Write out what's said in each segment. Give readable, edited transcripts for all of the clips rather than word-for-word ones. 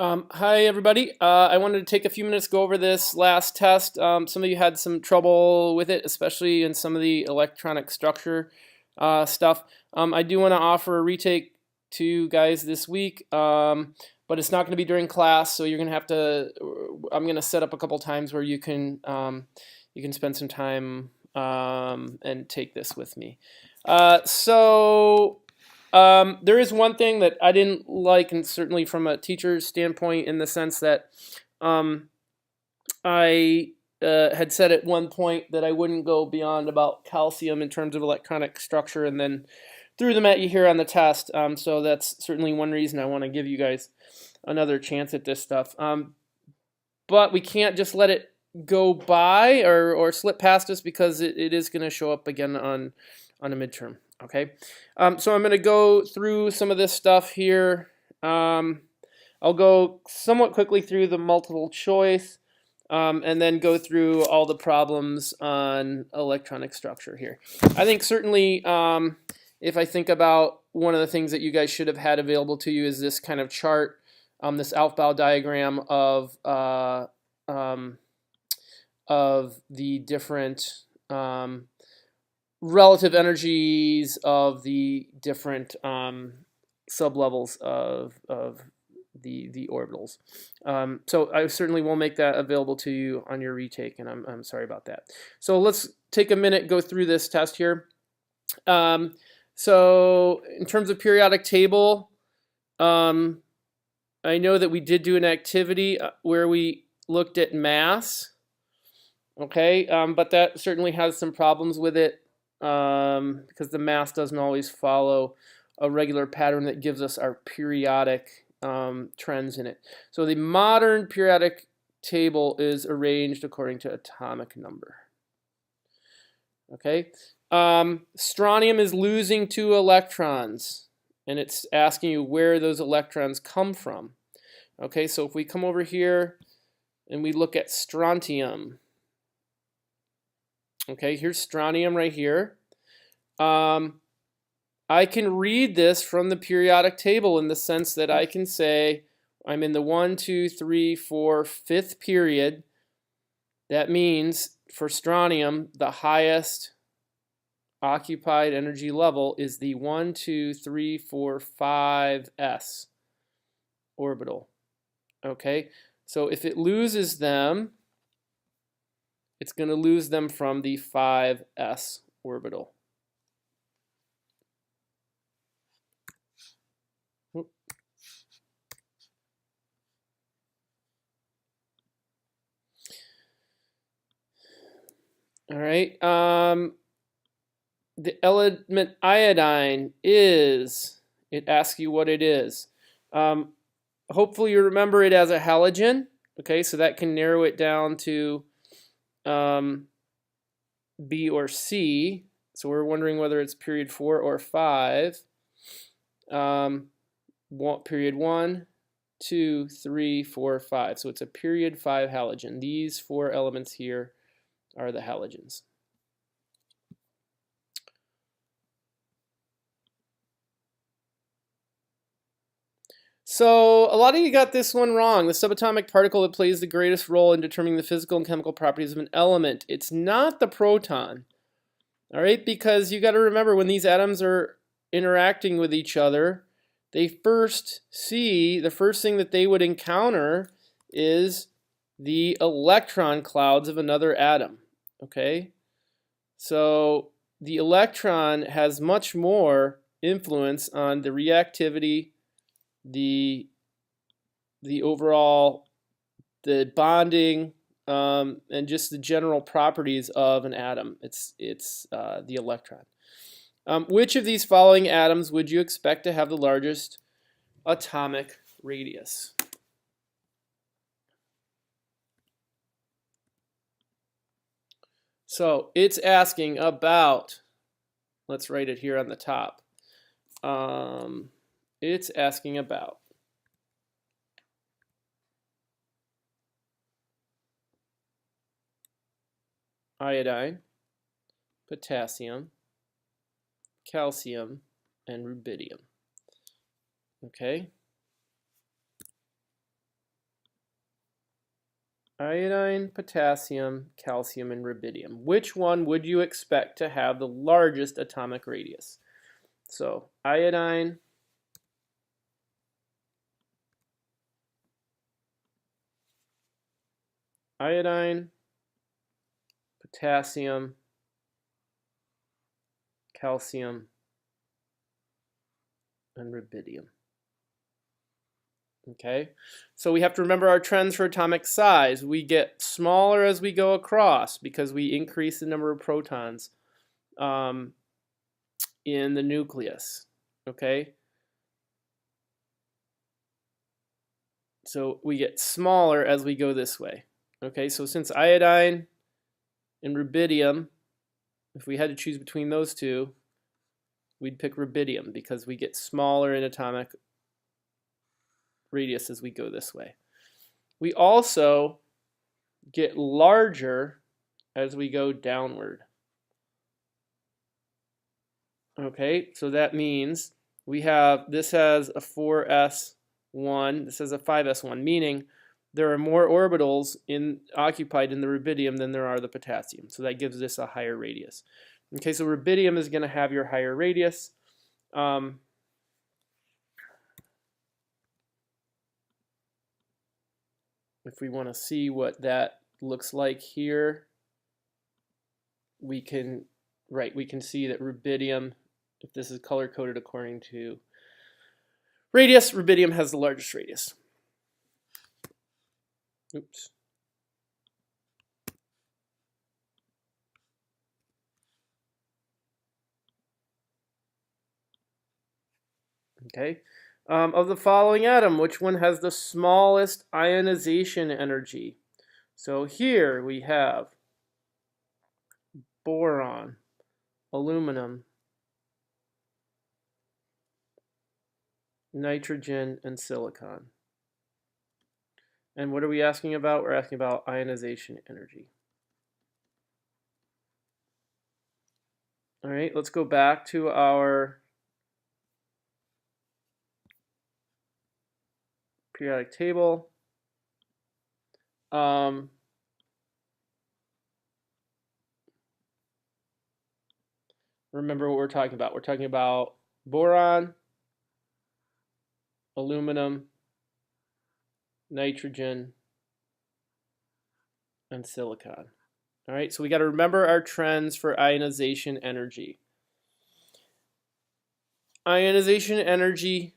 Hi everybody. I wanted to take a few minutes to go over this last test. Some of you had some trouble with it, especially in some of the electronic structure stuff. I do want to offer a retake to you guys this week, but it's not going to be during class, so you're going to have to. I'm going to set up a couple times where you can spend some time and take this with me. There is one thing that I didn't like, and certainly from a teacher's standpoint, in the sense that I had said at one point that I wouldn't go beyond about calcium in terms of electronic structure, and then threw them at you here on the test. So that's certainly one reason I want to give you guys another chance at this stuff. But we can't just let it go by or slip past us, because it is going to show up again on a midterm. Okay, so I'm going to go through some of this stuff here. I'll go somewhat quickly through the multiple choice, and then go through all the problems on electronic structure here. I think certainly, if I think about one of the things that you guys should have had available to you is this kind of chart, this Aufbau diagram of the different relative energies of the different sublevels of the orbitals. So I certainly will make that available to you on your retake, and I'm sorry about that. So let's take a minute, go through this test here. So in terms of periodic table, I know that we did do an activity where we looked at mass. Okay, but that certainly has some problems with it, because the mass doesn't always follow a regular pattern that gives us our periodic trends in it. So the modern periodic table is arranged according to atomic number. Okay, strontium is losing 2 electrons, and it's asking you where those electrons come from. Okay, so if we come over here and we look at strontium. Okay, here's strontium right here. I can read this from the periodic table in the sense that I can say I'm in the 1, 2, 3, 4, 5th period. That means for strontium, the highest occupied energy level is the 1, 2, 3, 4, 5s orbital. Okay, so if it loses them, it's going to lose them from the 5s orbital. All right. The element iodine is, it asks you what it is. Hopefully you remember it as a halogen. Okay, so that can narrow it down to B or C. So we're wondering whether it's period 4 or 5. Period 1, 2, 3, 4, 5. So it's a period 5 halogen. These 4 elements here are the halogens. So a lot of you got this one wrong. The subatomic particle that plays the greatest role in determining the physical and chemical properties of an element. It's not the proton. All right, because you got to remember, when these atoms are interacting with each other, they first see, the first thing that they would encounter is the electron clouds of another atom. Okay, so the electron has much more influence on the reactivity, the overall, the bonding, and just the general properties of an atom. It's the electron. Which of these following atoms would you expect to have the largest atomic radius? So it's asking about, let's write it here on the top. It's asking about iodine, potassium, calcium, and rubidium. Okay. Iodine, potassium, calcium, and rubidium. Which one would you expect to have the largest atomic radius? So iodine, potassium, calcium, and rubidium. Okay, so we have to remember our trends for atomic size. We get smaller as we go across because we increase the number of protons in the nucleus. Okay, so we get smaller as we go this way. Okay, so since iodine and rubidium, if we had to choose between those two, we'd pick rubidium because we get smaller in atomic radius as we go this way. We also get larger as we go downward. Okay, so that means we have, this has a 4s1, this has a 5s1, meaning there are more orbitals occupied in the rubidium than there are the potassium. So that gives this a higher radius. Okay, so rubidium is going to have your higher radius. If we want to see what that looks like here, we can see that rubidium, if this is color coded according to radius, rubidium has the largest radius. Oops. Okay. Of the following atom, which one has the smallest ionization energy? So here we have boron, aluminum, nitrogen, and silicon. And what are we asking about? We're asking about ionization energy. All right, let's go back to our periodic table. Remember what we're talking about. We're talking about boron, aluminum, nitrogen, and silicon. All right, so we got to remember our trends for ionization energy. Ionization energy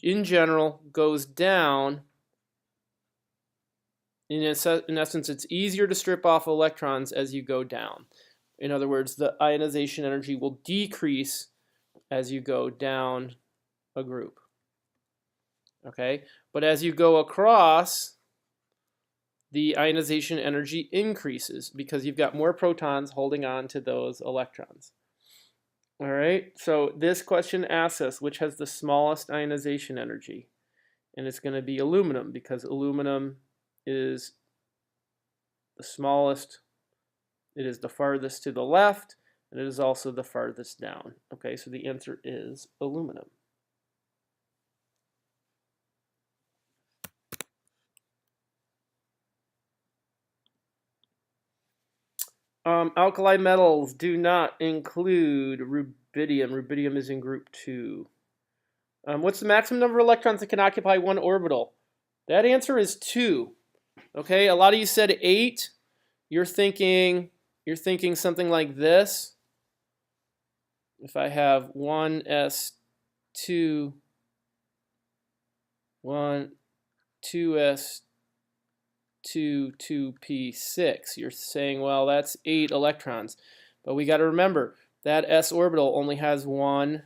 in general goes down. In essence, it's easier to strip off electrons as you go down. In other words, the ionization energy will decrease as you go down a group. Okay, but as you go across, the ionization energy increases because you've got more protons holding on to those electrons. All right, so this question asks us which has the smallest ionization energy, and it's going to be aluminum because aluminum is the smallest. It is the farthest to the left, and it is also the farthest down. Okay, so the answer is aluminum. Alkali metals do not include rubidium. Rubidium is in group 2. What's the maximum number of electrons that can occupy one orbital? That answer is 2. Okay, a lot of you said 8. You're thinking something like this. If I have 1s2, 2s2, 2p6. You're saying, well, that's 8 electrons. But we got to remember, that s orbital only has one.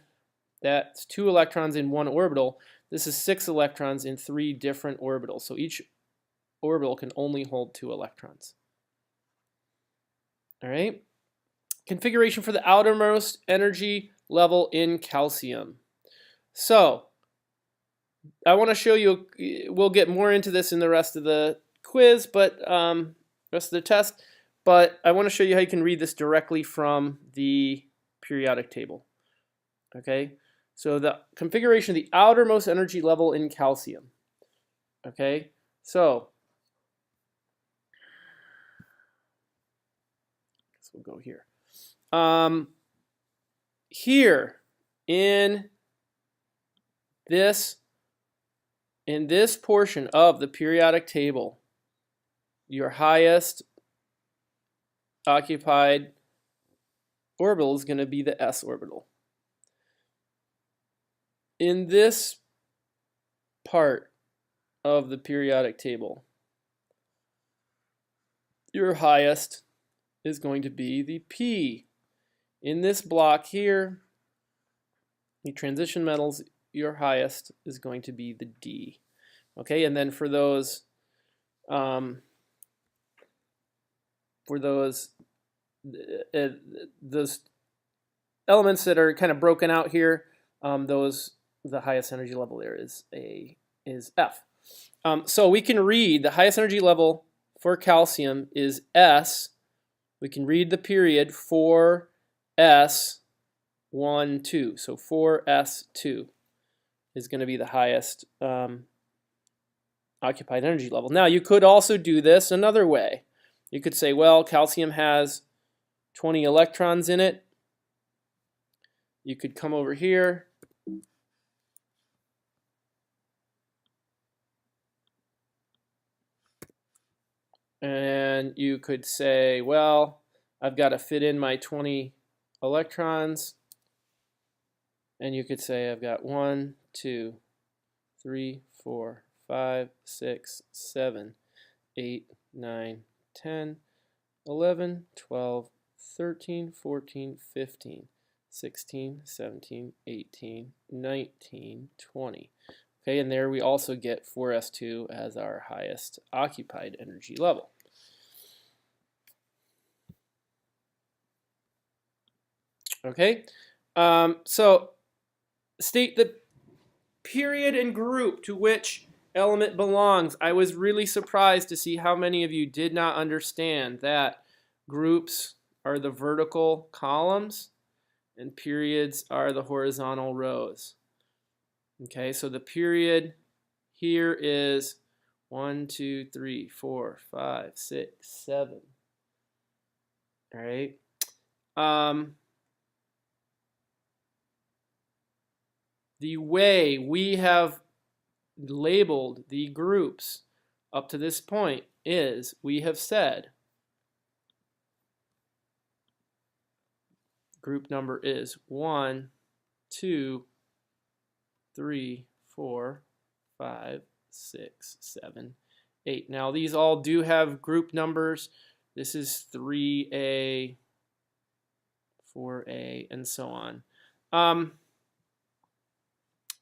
That's 2 electrons in one orbital. This is 6 electrons in 3 different orbitals. So each orbital can only hold 2 electrons. All right. Configuration for the outermost energy level in calcium. So I want to show you, we'll get more into this in the rest of the quiz, but rest of the test, but I want to show you how you can read this directly from the periodic table. Okay, so the configuration of the outermost energy level in calcium. Okay, so So we'll go here. Here in this portion of the periodic table, your highest occupied orbital is going to be the s orbital. In this part of the periodic table, your highest is going to be the p. In this block here, the transition metals, your highest is going to be the d. Okay, and then for those elements that are kind of broken out here, the highest energy level there is F. So we can read the highest energy level for calcium is S. We can read the period 4s 2. So 4s2 is going to be the highest occupied energy level. Now you could also do this another way. You could say, well, calcium has 20 electrons in it. You could come over here and you could say, well, I've got to fit in my 20 electrons. And you could say I've got 1, 2, 3, 4, 5, 6, 7, 8, 9, 10, 11, 12, 13, 14, 15, 16, 17, 18, 19, 20. Okay, and there we also get 4s2 as our highest occupied energy level. Okay, so state the period and group to which element belongs. I was really surprised to see how many of you did not understand that groups are the vertical columns and periods are the horizontal rows. Okay, so the period here is 1, 2, 3, 4, 5, 6, 7. All right. The way we have labeled the groups up to this point is we have said group number is 1, 2, 3, 4, 5, 6, 7, 8. Now these all do have group numbers. This is 3A, 4A, and so on.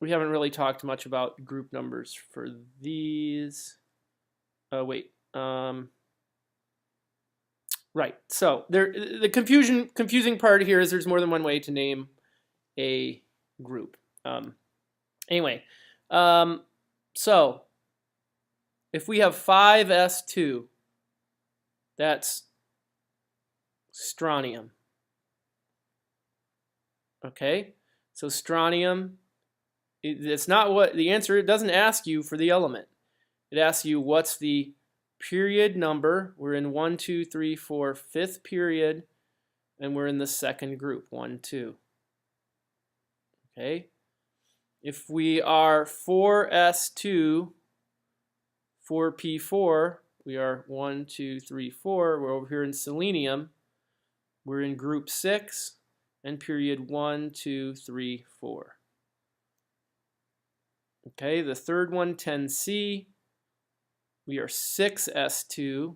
We haven't really talked much about group numbers for these. Right. So the confusing part here is there's more than one way to name a group. Anyway, so if we have 5s2, that's strontium. Okay, so strontium. It's not what the answer. It doesn't ask you for the element. It asks you what's the period number. We're in 1, 2, 3, 4, fifth period, and we're in the second group, 1, 2. Okay. If we are 4s2, 4p4, we are 1, 2, 3, 4. We're over here in selenium. We're in group 6 and period 1, 2, 3, 4. Okay, the third one, 10C, we are 6s2,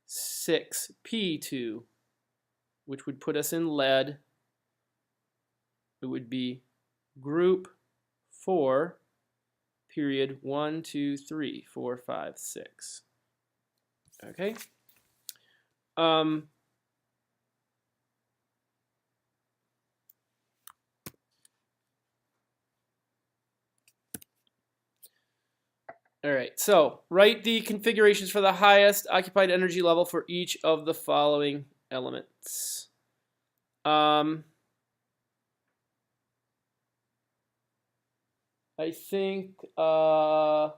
6p2, which would put us in lead. It would be group 4, period 1, 2, 3, 4, 5, 6. Okay. All right, so write the configurations for the highest occupied energy level for each of the following elements. I think, right,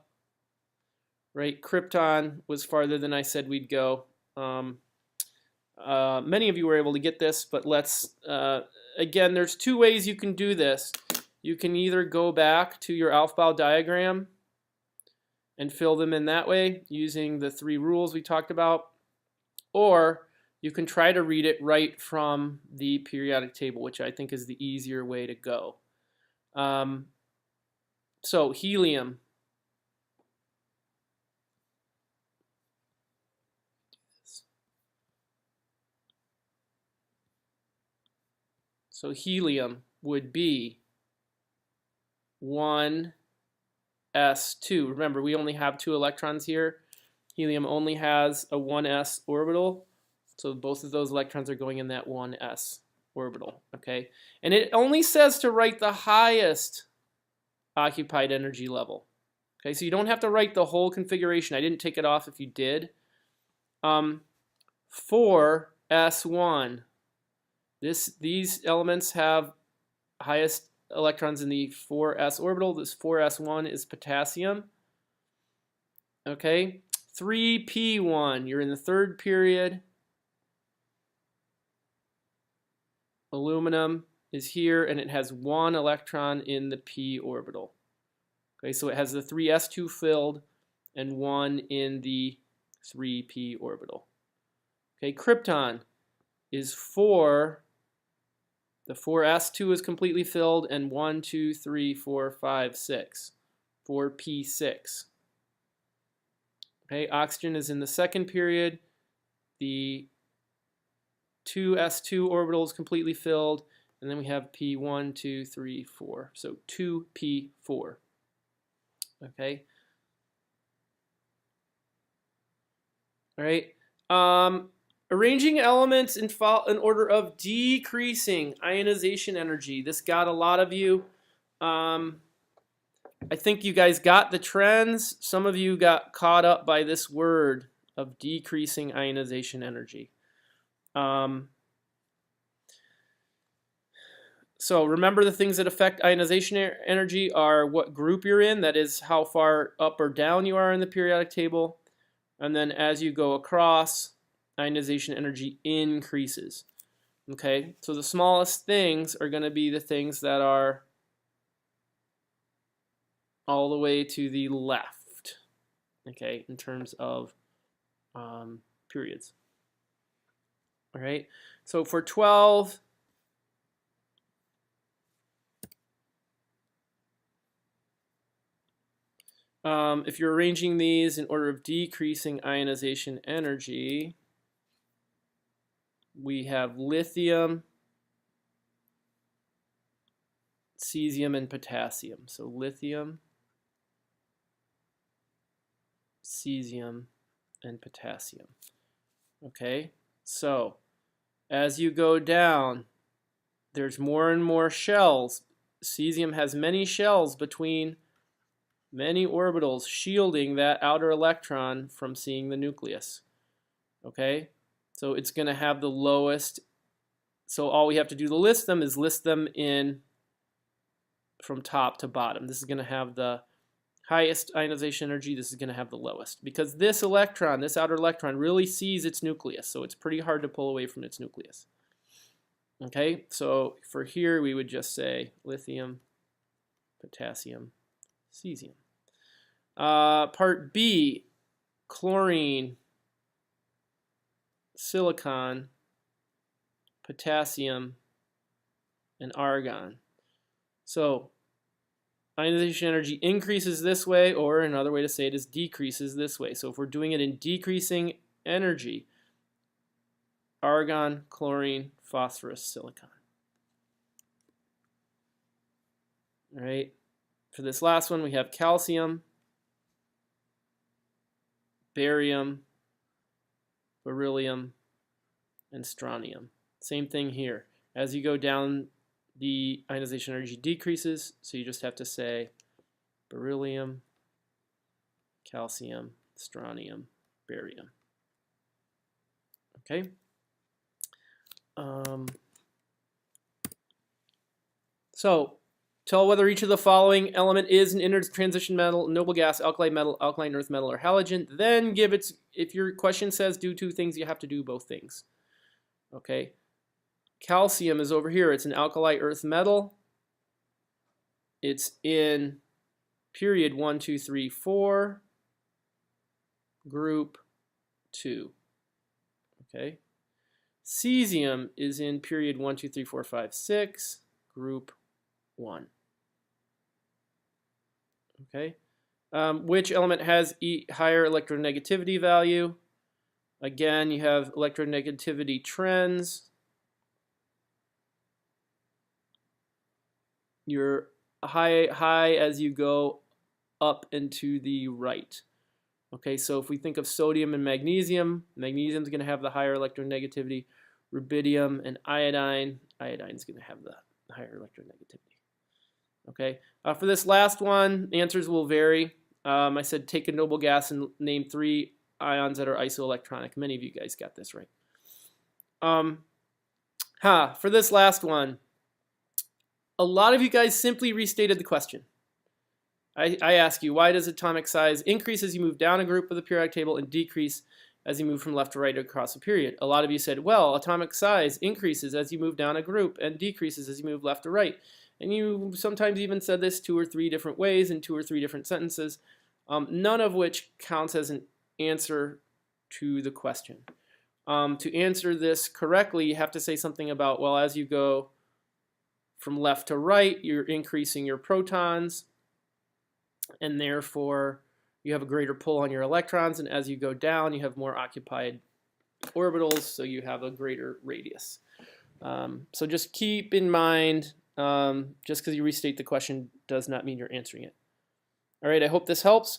krypton was farther than I said we'd go. Many of you were able to get this, but let's, again, there's two ways you can do this. You can either go back to your Aufbau diagram and fill them in that way using the 3 rules we talked about, or you can try to read it right from the periodic table, which I think is the easier way to go. So helium. So helium would be 1s2. Remember, we only have 2 electrons here. Helium only has a 1s orbital. So both of those electrons are going in that 1s orbital. Okay, and it only says to write the highest occupied energy level. Okay, so you don't have to write the whole configuration. I didn't take it off if you did. 4s1. These elements have highest electrons in the 4s orbital. This 4s1 is potassium. Okay, 3p1. You're in the 3rd period. Aluminum is here, and it has 1 electron in the p orbital. Okay, so it has the 3s2 filled and 1 in the 3p orbital. Okay, krypton is 4. The 4s2 is completely filled, and 1, 2, 3, 4, 5, 6. 4p6. Okay, oxygen is in the 2nd period. The 2s2 orbital is completely filled, and then we have p1, 2, 3, 4. So 2p4. Okay. All right. Arranging elements in order of decreasing ionization energy. This got a lot of you. I think you guys got the trends. Some of you got caught up by this word of decreasing ionization energy. So remember, the things that affect ionization energy are what group you're in, that is how far up or down you are in the periodic table. And then as you go across, ionization energy increases. Okay, so the smallest things are going to be the things that are all the way to the left, okay, in terms of periods. All right, so for 12, if you're arranging these in order of decreasing ionization energy, we have lithium, cesium, and potassium. So lithium, cesium, and potassium. Okay, so as you go down, there's more and more shells. Cesium has many shells between many orbitals, shielding that outer electron from seeing the nucleus. Okay, so it's going to have the lowest. So all we have to do to list them is list them in from top to bottom. This is going to have the highest ionization energy. This is going to have the lowest, because this electron, this outer electron, really sees its nucleus, so it's pretty hard to pull away from its nucleus. Okay, so for here we would just say lithium, potassium, cesium. Part B, chlorine, silicon, potassium, and argon. So ionization energy increases this way, or another way to say it is decreases this way. So if we're doing it in decreasing energy, argon, chlorine, phosphorus, silicon. All right. For this last one, we have calcium, barium, beryllium, and strontium. Same thing here. As you go down, the ionization energy decreases, so you just have to say beryllium, calcium, strontium, barium. Okay. So tell whether each of the following element is an intertransition metal, noble gas, alkaline earth metal, or halogen. Then give its, if your question says do 2 things, you have to do both things. Okay, calcium is over here. It's an alkali earth metal. It's in period 1, 2, 3, 4, group 2. Okay, cesium is in period 1, 2, 3, 4, 5, 6, group 1. Okay, which element has higher electronegativity value? Again, you have electronegativity trends. You're high as you go up and to the right. Okay, so if we think of sodium and magnesium, magnesium is going to have the higher electronegativity. Rubidium and iodine is going to have the higher electronegativity. Okay, for this last one, answers will vary. I said take a noble gas and name 3 ions that are isoelectronic. Many of you guys got this right. For this last one, a lot of you guys simply restated the question. I ask you, why does atomic size increase as you move down a group of the periodic table and decrease as you move from left to right across a period? A lot of you said, well, atomic size increases as you move down a group and decreases as you move left to right. And you sometimes even said this 2 or 3 different ways in 2 or 3 different sentences, none of which counts as an answer to the question. To answer this correctly, you have to say something about, well, as you go from left to right, you're increasing your protons, and therefore you have a greater pull on your electrons, and as you go down, you have more occupied orbitals, so you have a greater radius. So just keep in mind, just because you restate the question does not mean you're answering it. All right, I hope this helps.